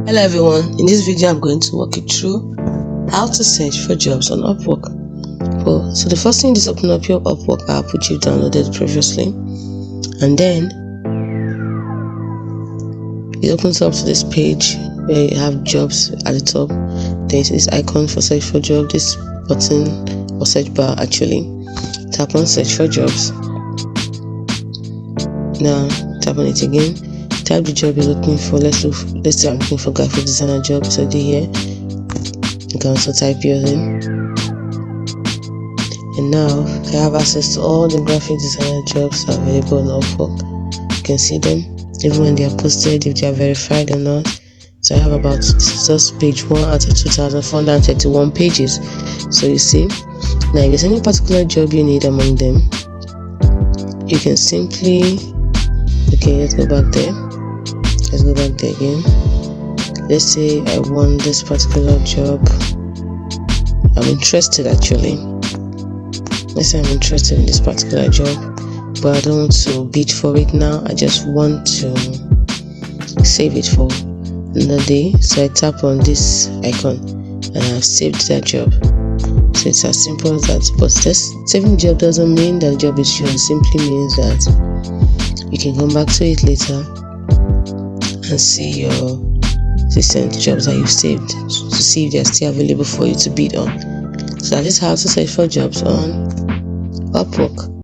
Hello everyone, in this video I'm going to walk you through how to search for jobs on Upwork. So the first thing is open up your Upwork app which you've downloaded previously, and then it opens up to this page where you have jobs at the top. There's this icon for search for job, this button or search bar actually. Tap on search for jobs. Now tap on it again. Type the job you're looking for. Let's say I'm looking for graphic designer job. So here you can also type yours in, and now I have access to all the graphic designer jobs available on Upwork. You can see them even when they are posted, if they are verified or not. So I have about, this is just page 1 out of 2,431 pages. So you see, now if there's any particular job you need among them, you can simply, let's go back there again. Let's say I want this particular job. I'm interested actually. Let's say I'm interested in this particular job, but I don't want to bid for it now. I just want to save it for another day. So I tap on this icon and I've saved that job. So it's as simple as that. But this saving job doesn't mean that the job is yours. It simply means that you can come back to it later and see your recent jobs that you've saved to see if they're still available for you to bid on. So that is how to search for jobs on Upwork.